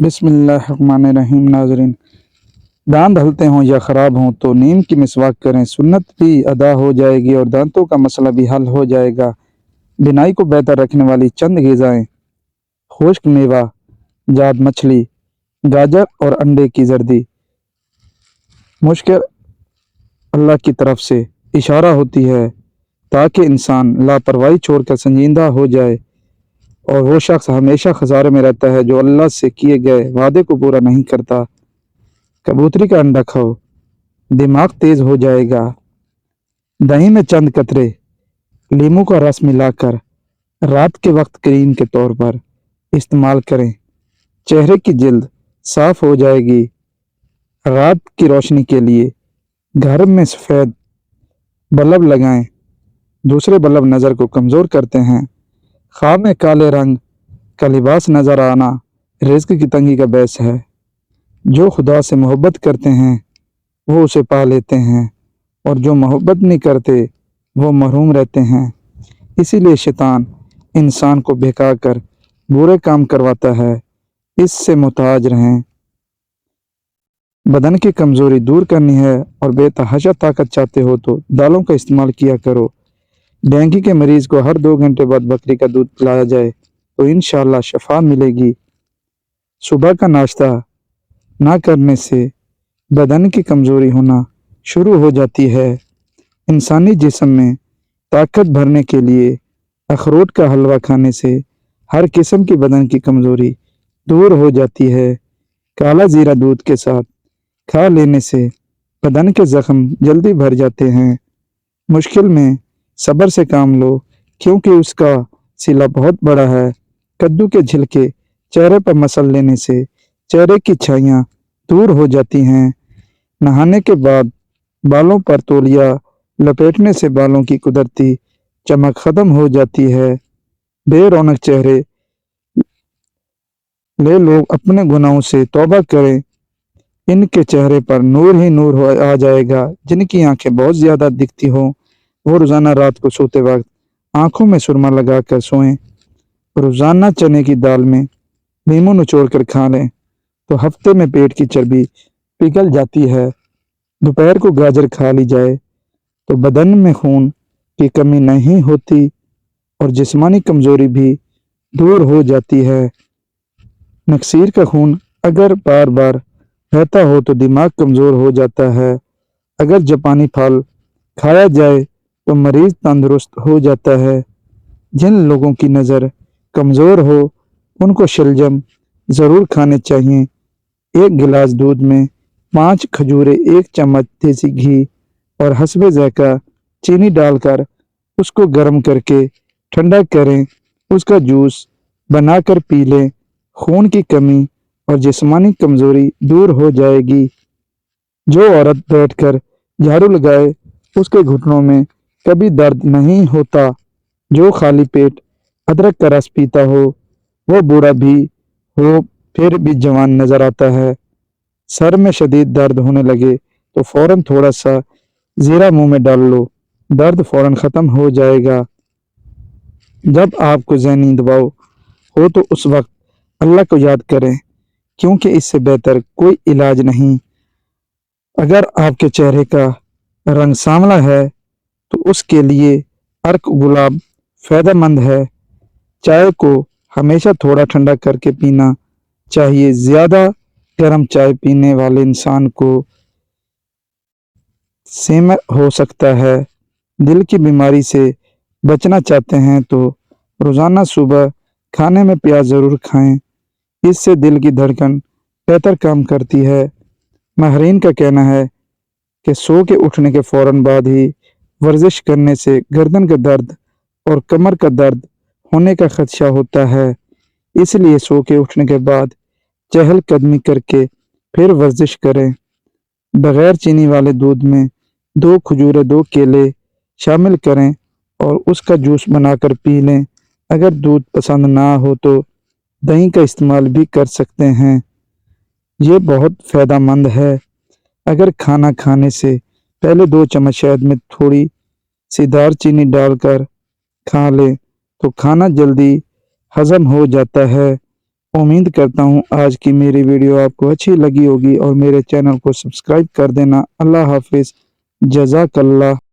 बिस्मिल्लाहिर्रहमानिर्रहीम। नाज़रीन, दांत हलते हों या ख़राब हों तो नीम की मिसवाक करें, सुन्नत भी अदा हो जाएगी और दांतों का मसला भी हल हो जाएगा। बिनाई को बेहतर रखने वाली चंद ग़िज़ाएँ: खुश्क मेवा, जाद मछली, गाजर और अंडे की जर्दी। मुश्किल अल्लाह की तरफ से इशारा होती है ताकि इंसान लापरवाही छोड़कर संजीदा हो जाए, और वो शख्स हमेशा खसारे में रहता है जो अल्लाह से किए गए वादे को पूरा नहीं करता। कबूतरी का अंडा खाओ, दिमाग तेज हो जाएगा। दही में चंद कतरे लीमू का रस मिलाकर रात के वक्त क्रीम के तौर पर इस्तेमाल करें, चेहरे की जिल्द साफ हो जाएगी। रात की रोशनी के लिए घर में सफ़ेद बल्ब लगाएं, दूसरे बल्ब नज़र को कमज़ोर करते हैं। ख्वाब में काले रंग का लिबास नज़र आना रिज़्क की तंगी का बायस है। जो खुदा से मोहब्बत करते हैं वो उसे पा लेते हैं, और जो मोहब्बत नहीं करते वो महरूम रहते हैं। इसीलिए शैतान इंसान को बहका कर बुरे काम करवाता है। इससे मुहताज रहें। बदन की कमज़ोरी दूर करनी है और बेतहाशा ताकत चाहते हो तो दालों का इस्तेमाल किया करो। डेंगू के मरीज़ को हर 2 घंटे बाद बकरी का दूध पिलाया जाए तो इंशाअल्लाह शफा मिलेगी। सुबह का नाश्ता ना करने से बदन की कमज़ोरी होना शुरू हो जाती है। इंसानी जिस्म में ताकत भरने के लिए अखरोट का हलवा खाने से हर किस्म की बदन की कमज़ोरी दूर हो जाती है। काला ज़ीरा दूध के साथ खा लेने से बदन के ज़ख्म जल्दी भर जाते हैं। मुश्किल में सब्र से काम लो, क्योंकि उसका सिला बहुत बड़ा है। कद्दू के छिलके चेहरे पर मसल लेने से चेहरे की छाइयाँ दूर हो जाती हैं। नहाने के बाद बालों पर तौलिया लपेटने से बालों की कुदरती चमक ख़त्म हो जाती है। बेरौनक चेहरे ले लोग अपने गुनाहों से तौबा करें, इनके चेहरे पर नूर ही नूर हो आ जाएगा। जिनकी आंखें बहुत ज़्यादा दिखती हों वो रोज़ाना रात को सोते वक्त आंखों में सुरमा लगाकर सोएं। रोज़ाना चने की दाल में नींबू निचोड़ कर खा लें तो हफ्ते में पेट की चर्बी पिघल जाती है। दोपहर को गाजर खा ली जाए तो बदन में खून की कमी नहीं होती और जिस्मानी कमज़ोरी भी दूर हो जाती है। नक्सीर का खून अगर बार बार रहता हो तो दिमाग कमज़ोर हो जाता है। अगर जापानी फल खाया जाए तो मरीज़ तंदुरुस्त हो जाता है। जिन लोगों की नज़र कमज़ोर हो उनको शलजम ज़रूर खाने चाहिए। 1 गिलास दूध में 5 खजूरें, 1 चम्मच देसी घी और हस्बे ज़ायक़ा चीनी डालकर उसको गर्म करके ठंडा करें। उसका जूस बनाकर पी लें। खून की कमी और जिस्मानी कमज़ोरी दूर हो जाएगी। जो औरत बैठकर झाड़ू लगाए उसके घुटनों में कभी दर्द नहीं होता। जो खाली पेट अदरक का रस पीता हो वो बूढ़ा भी हो फिर भी जवान नज़र आता है। सर में शदीद दर्द होने लगे तो फ़ौरन थोड़ा सा ज़ीरा मुंह में डाल लो, दर्द फ़ौरन ख़त्म हो जाएगा। जब आपको ज़हनी दबाव हो तो उस वक्त अल्लाह को याद करें, क्योंकि इससे बेहतर कोई इलाज नहीं। अगर आपके चेहरे का रंग सांवला है तो उसके लिए अर्क गुलाब फ़ायदेमंद है। चाय को हमेशा थोड़ा ठंडा करके पीना चाहिए। ज़्यादा गर्म चाय पीने वाले इंसान को सेम हो सकता है। दिल की बीमारी से बचना चाहते हैं तो रोज़ाना सुबह खाने में प्याज ज़रूर खाएं, इससे दिल की धड़कन बेहतर काम करती है। माहिरीन का कहना है कि सो के उठने के फ़ौरन बाद ही वर्जिश करने से गर्दन का दर्द और कमर का दर्द होने का खदशा होता है। इसलिए सो के उठने के बाद चहलकदमी करके फिर वर्जिश करें। बग़ैर चीनी वाले दूध में 2 खजूरें, 2 केले शामिल करें और उसका जूस बनाकर पी लें। अगर दूध पसंद ना हो तो दही का इस्तेमाल भी कर सकते हैं, ये बहुत फ़ायदेमंद है। अगर खाना खाने से पहले 2 चम्मच शहद में थोड़ी सी दालचीनी डालकर खा लें तो खाना जल्दी हज़म हो जाता है। امید کرتا ہوں آج کی میری ویڈیو آپ کو اچھی لگی ہوگی اور میرے چینل کو سبسکرائب کر دینا۔ اللہ حافظ، جزاک اللہ۔